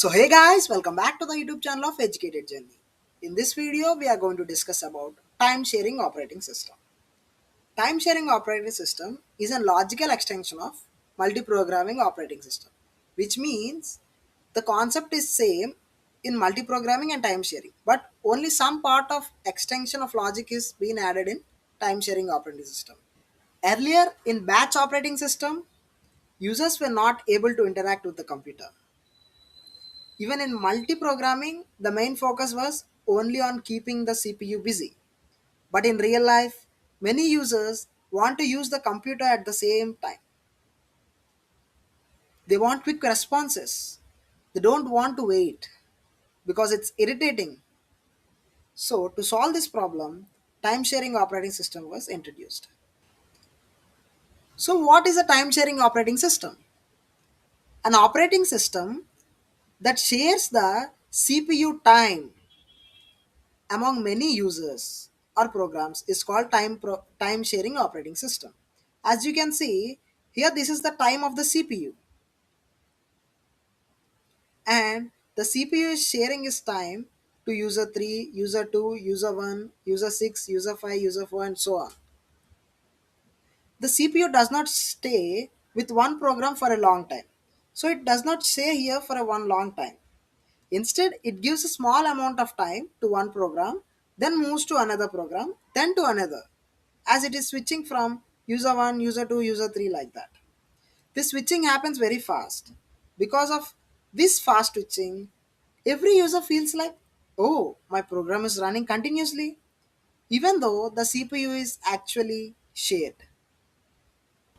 So hey guys, welcome back to the YouTube channel of Educated Journey. In this video, we are going to discuss about time sharing operating system. Time sharing operating system is a logical extension of multi-programming operating system, which means the concept is same in multi-programming and time sharing, but only some part of extension of logic is being added in time sharing operating system. Earlier in batch operating system, users were not able to interact with the computer. Even in multi-programming, the main focus was only on keeping the CPU busy. But in real life, many users want to use the computer at the same time. They want quick responses. They don't want to wait because it's irritating. So, to solve this problem, time sharing operating system was introduced. So, what is a time sharing operating system? An operating system that shares the CPU time among many users or programs is called time sharing operating system. As you can see here, this is the time of the CPU, and the CPU is sharing its time to user 3, user 2, user 1, user 6, user 5, user 4, and so on. The CPU does not stay with one program for a long time, so it does not stay here for a one long time. Instead, it gives a small amount of time to one program, then moves to another program, then to another, as it is switching from user 1, user 2, user 3, like that. This switching happens very fast. Because of this fast switching, every user feels like, oh, my program is running continuously, even though the CPU is actually shared.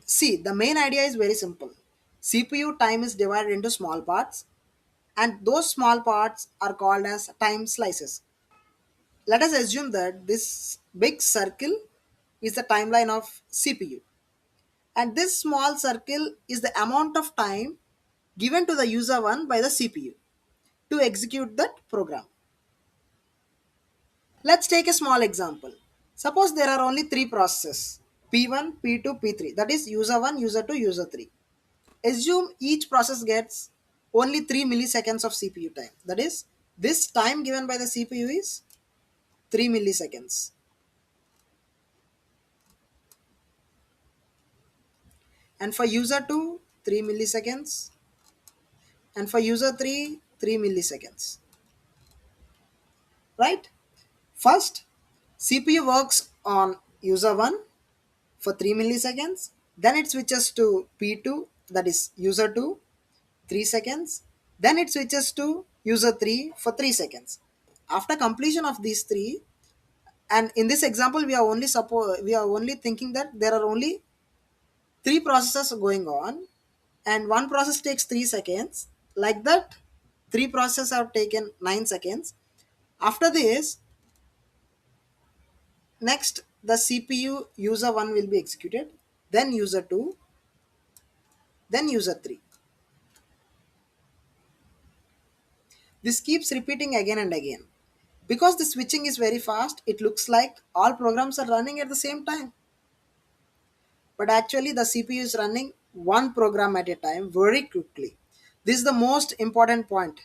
See, the main idea is very simple. CPU time is divided into small parts, and those small parts are called as time slices. Let us assume that this big circle is the timeline of CPU, and this small circle is the amount of time given to the user 1 by the CPU to execute that program. Let's take a small example. Suppose there are only three processes, P1, P2, P3, that is user 1, user 2, user 3. Assume each process gets only 3 milliseconds of CPU time. That is, this time given by the CPU is 3 milliseconds. And for user 2, 3 milliseconds, and for user 3, 3 milliseconds, right? First, CPU works on user 1 for 3 milliseconds, then it switches to P2, that is user 2, 3 seconds, then it switches to user 3 for 3 seconds. After completion of these three, and in this example we are only thinking that there are only three processes going on, and one process takes 3 seconds, like that three processes have taken 9 seconds. After this, next the CPU user 1 will be executed, then user 2, then user 3. This keeps repeating again and again. Because the switching is very fast, it looks like all programs are running at the same time, but actually the CPU is running one program at a time very quickly. This is the most important point.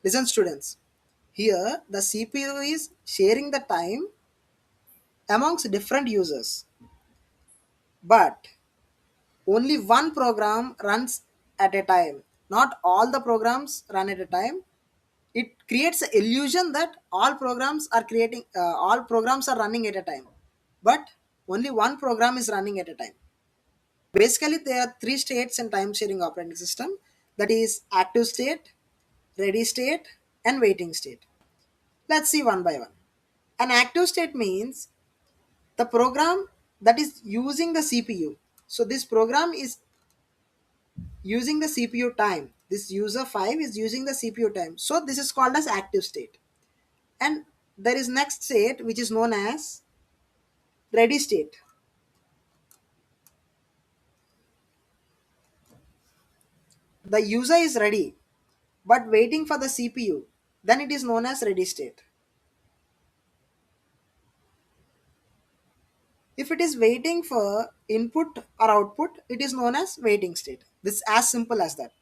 Listen, students. Here, the CPU is sharing the time amongst different users, but only one program runs at a time. Not all the programs run at a time. It creates the illusion that all programs are running at a time, but only one program is running at a time. Basically, there are three states in time sharing operating system, that is active state, ready state, and waiting state. Let's see one by one. An active state means the program that is using the CPU. So this program is using the CPU time. This user 5 is using the CPU time. So this is called as active state. And there is next state which is known as ready state. The user is ready but waiting for the CPU. Then it is known as ready state. If it is waiting for input or output, it is known as waiting state. This is as simple as that.